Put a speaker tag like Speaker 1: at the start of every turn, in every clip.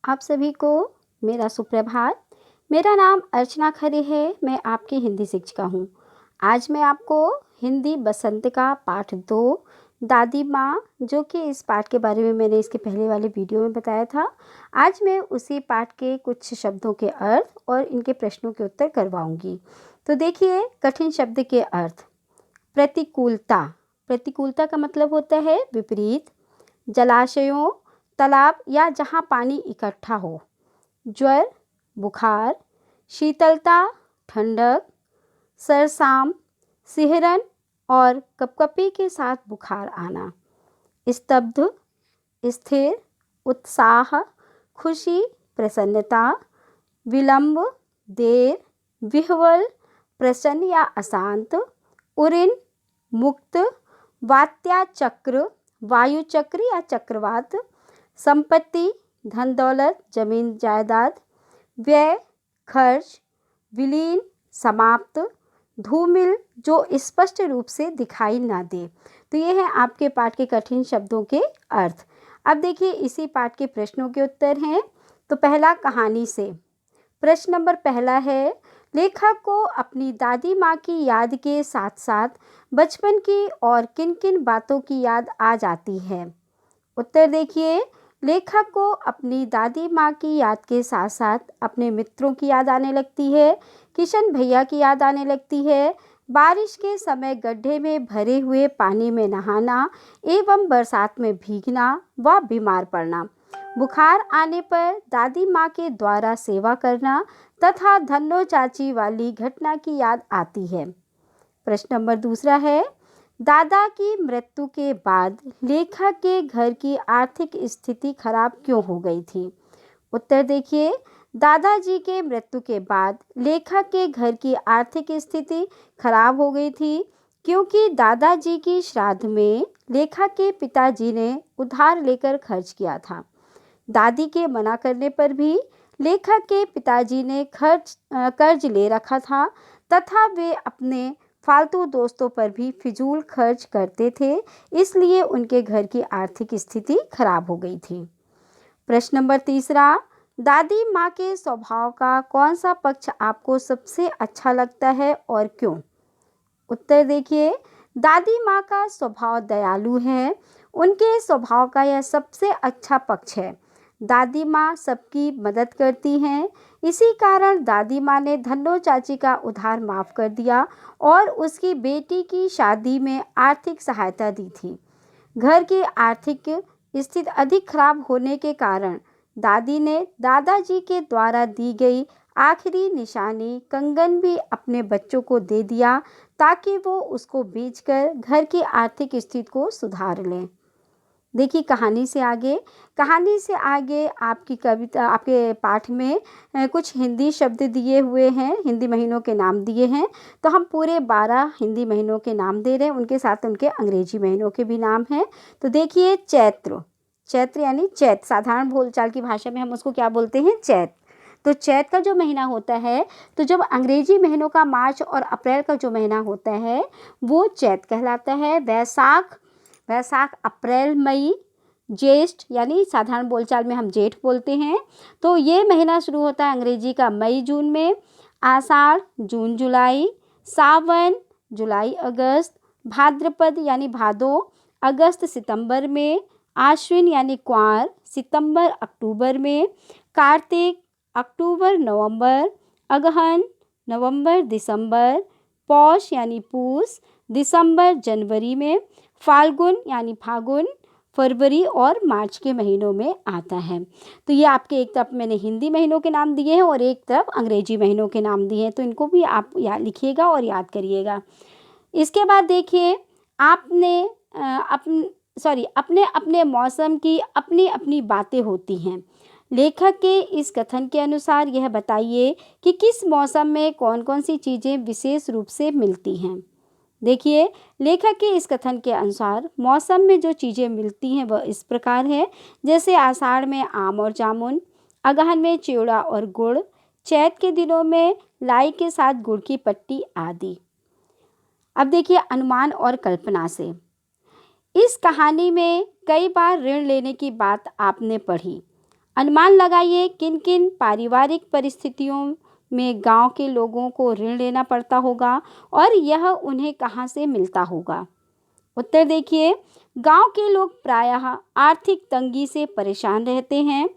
Speaker 1: आप सभी को मेरा सुप्रभात। मेरा नाम अर्चना खरे है। मैं आपकी हिंदी शिक्षिका हूँ। आज मैं आपको हिंदी बसंत का पाठ 2 दादी माँ, जो कि इस पाठ के बारे में मैंने इसके पहले वाले वीडियो में बताया था। आज मैं उसी पाठ के कुछ शब्दों के अर्थ और इनके प्रश्नों के उत्तर करवाऊंगी। तो देखिए, कठिन शब्द के अर्थ। प्रतिकूलता। प्रतिकूलता का मतलब होता है विपरीत। जलाशयों, तालाब या जहाँ पानी इकट्ठा हो। ज्वर, बुखार। शीतलता, ठंडक। सरसाम, सिहरन और कपकपी के साथ बुखार आना। स्तब्ध, स्थिर, उत्साह, खुशी, प्रसन्नता। विलंब, देर, विह्वल, प्रसन्न या अशांत। उरिन, मुक्त। वात्या चक्र, वायु चक्र या चक्रवात। संपत्ति, धन दौलत, जमीन जायदाद। व्यय, खर्च। विलीन, समाप्त। धूमिल, जो स्पष्ट रूप से दिखाई ना दे। तो ये है आपके पाठ के कठिन शब्दों के अर्थ। अब देखिए, इसी पाठ के प्रश्नों के उत्तर हैं। तो पहला, कहानी से। प्रश्न नंबर पहला है, लेखक को अपनी दादी माँ की याद के साथ साथ बचपन की और किन किन बातों की याद आ जाती है। उत्तर देखिए, लेखक को अपनी दादी माँ की याद के साथ साथ अपने मित्रों की याद आने लगती है, किशन भैया की याद आने लगती है, बारिश के समय गड्ढे में भरे हुए पानी में नहाना एवं बरसात में भीगना व बीमार पड़ना, बुखार आने पर दादी माँ के द्वारा सेवा करना तथा धन्नो चाची वाली घटना की याद आती है। प्रश्न नंबर दूसरा है, दादा की मृत्यु के बाद लेखक के घर की आर्थिक स्थिति खराब क्यों हो गई थी। उत्तर देखिए, दादाजी के मृत्यु के बाद लेखक के घर की आर्थिक स्थिति खराब हो गई थी, क्योंकि दादाजी की श्राद्ध में लेखक के पिताजी ने उधार लेकर खर्च किया था। दादी के मना करने पर भी लेखक के पिताजी ने कर्ज ले रखा था तथा वे अपने फालतू दोस्तों पर भी फिजूल खर्च करते थे, इसलिए उनके घर की आर्थिक स्थिति खराब हो गई थी। प्रश्न नंबर तीसरा, दादी माँ के स्वभाव का कौन सा पक्ष आपको सबसे अच्छा लगता है और क्यों। उत्तर देखिए, दादी माँ का स्वभाव दयालु है। उनके स्वभाव का यह सबसे अच्छा पक्ष है। दादी माँ सबकी मदद करती हैं, इसी कारण दादी माँ ने धन्नो चाची का उधार माफ़ कर दिया और उसकी बेटी की शादी में आर्थिक सहायता दी थी। घर की आर्थिक स्थिति अधिक खराब होने के कारण दादी ने दादाजी के द्वारा दी गई आखिरी निशानी कंगन भी अपने बच्चों को दे दिया, ताकि वो उसको बेचकर घर की आर्थिक स्थिति को सुधार लें। देखिए, कहानी से आगे आपकी कविता, आपके पाठ में कुछ हिंदी शब्द दिए हुए हैं, हिंदी महीनों के नाम दिए हैं। तो हम पूरे 12 हिंदी महीनों के नाम दे रहे हैं, उनके साथ उनके अंग्रेजी महीनों के भी नाम हैं। तो देखिए, चैत्र। चैत्र यानी चैत, साधारण बोलचाल की भाषा में हम उसको क्या बोलते हैं, चैत। तो चैत का जो महीना होता है, तो जब अंग्रेजी महीनों का मार्च और अप्रैल का जो महीना होता है वो चैत कहलाता है। वैसाख अप्रैल मई। ज्येष्ठ यानी साधारण बोलचाल में हम जेठ बोलते हैं, तो ये महीना शुरू होता है अंग्रेजी का मई जून में। आषाढ़ जून जुलाई। सावन जुलाई अगस्त। भाद्रपद यानी भादो अगस्त सितंबर में। आश्विन यानी क्वार सितंबर अक्टूबर में। कार्तिक अक्टूबर नवंबर। अगहन नवंबर दिसंबर। पौष यानी पूस दिसंबर जनवरी में। फाल्गुन यानी फागुन फरवरी और मार्च के महीनों में आता है। तो ये आपके एक तरफ मैंने हिंदी महीनों के नाम दिए हैं और एक तरफ अंग्रेजी महीनों के नाम दिए हैं, तो इनको भी आप याद लिखिएगा और याद करिएगा। इसके बाद देखिए, अपने अपने मौसम की अपनी अपनी बातें होती हैं। लेखक के इस कथन के अनुसार यह बताइए कि किस मौसम में कौन कौन सी चीज़ें विशेष रूप से मिलती हैं। देखिए, लेखक के इस कथन के अनुसार मौसम में जो चीज़ें मिलती हैं वह इस प्रकार है, जैसे आषाढ़ में आम और जामुन, अगहन में चिवड़ा और गुड़, चैत के दिनों में लाई के साथ गुड़ की पट्टी आदि। अब देखिए, अनुमान और कल्पना से। इस कहानी में कई बार ऋण लेने की बात आपने पढ़ी। अनुमान लगाइए किन किन पारिवारिक परिस्थितियों में गांव के लोगों को ऋण लेना पड़ता होगा और यह उन्हें कहां से मिलता होगा। उत्तर देखिए, गांव के लोग प्रायः आर्थिक तंगी से परेशान रहते हैं।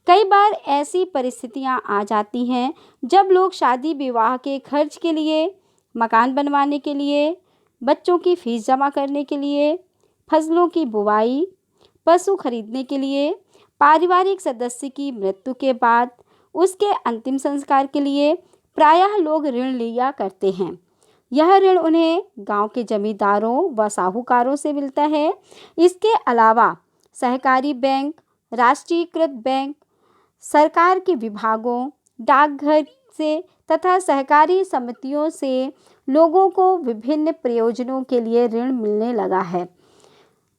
Speaker 1: कई बार ऐसी परिस्थितियां आ जाती हैं जब लोग शादी विवाह के खर्च के लिए, मकान बनवाने के लिए, बच्चों की फीस जमा करने के लिए, फसलों की बुवाई, पशु खरीदने के लिए, पारिवारिक सदस्य की मृत्यु के बाद उसके अंतिम संस्कार के लिए प्रायः लोग ऋण लिया करते हैं। यह ऋण उन्हें गांव के जमींदारों व साहूकारों से मिलता है। इसके अलावा सहकारी बैंक, राष्ट्रीयकृत बैंक, सरकार के विभागों, डाकघर से तथा सहकारी समितियों से लोगों को विभिन्न प्रयोजनों के लिए ऋण मिलने लगा है।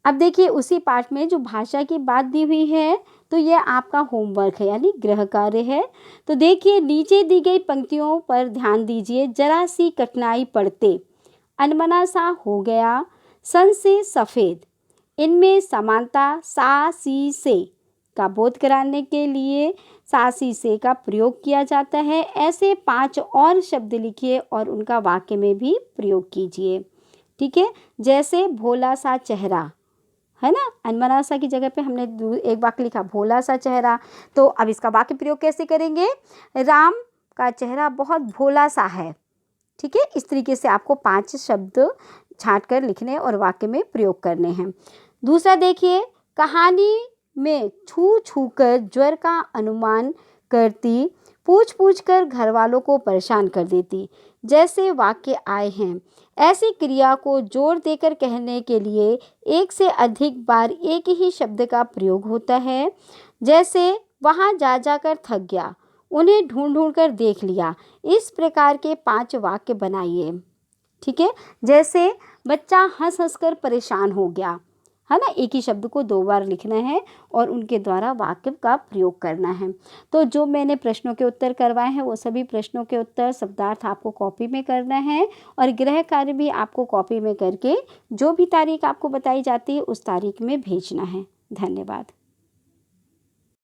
Speaker 1: अब देखिए उसी पाठ में जो भाषा की बात दी हुई है तो यह आपका होमवर्क है यानी गृह कार्य है। तो देखिए नीचे दी गई पंक्तियों पर ध्यान दीजिए। जरा सी कठिनाई पड़ते, अनमना सा हो गया, सन से सफ़ेद, इनमें समानता सा सी से का बोध कराने के लिए सा सी से का प्रयोग किया जाता है। ऐसे 5 और शब्द लिखिए और उनका वाक्य में भी प्रयोग कीजिए। ठीक है, जैसे भोला सा चेहरा है ना, अनमना सा की जगह पे हमने एक वाक्य लिखा भोला सा चेहरा। तो अब इसका वाक्य प्रयोग कैसे करेंगे? राम का चेहरा बहुत भोला सा है। ठीक है, इस तरीके से आपको 5 शब्द छांट कर लिखने और वाक्य में प्रयोग करने हैं। दूसरा देखिए, कहानी में छू छू कर ज्वर का अनुमान करती, पूछ पूछ कर घर वालों को परेशान कर देती, जैसे वाक्य आए हैं। ऐसी क्रिया को जोर देकर कहने के लिए एक से अधिक बार एक ही शब्द का प्रयोग होता है। जैसे वहाँ जा जाकर थक गया, उन्हें ढूंढ ढूंढ कर देख लिया। इस प्रकार के 5 वाक्य बनाइए। ठीक है, जैसे बच्चा हंस हंस कर परेशान हो गया, है ना, एक ही शब्द को 2 बार लिखना है और उनके द्वारा वाक्य का प्रयोग करना है। तो जो मैंने प्रश्नों के उत्तर करवाए हैं वो सभी प्रश्नों के उत्तर शब्दार्थ आपको कॉपी में करना है और गृह कार्य भी आपको कॉपी में करके जो भी तारीख आपको बताई जाती है उस तारीख में भेजना है। धन्यवाद।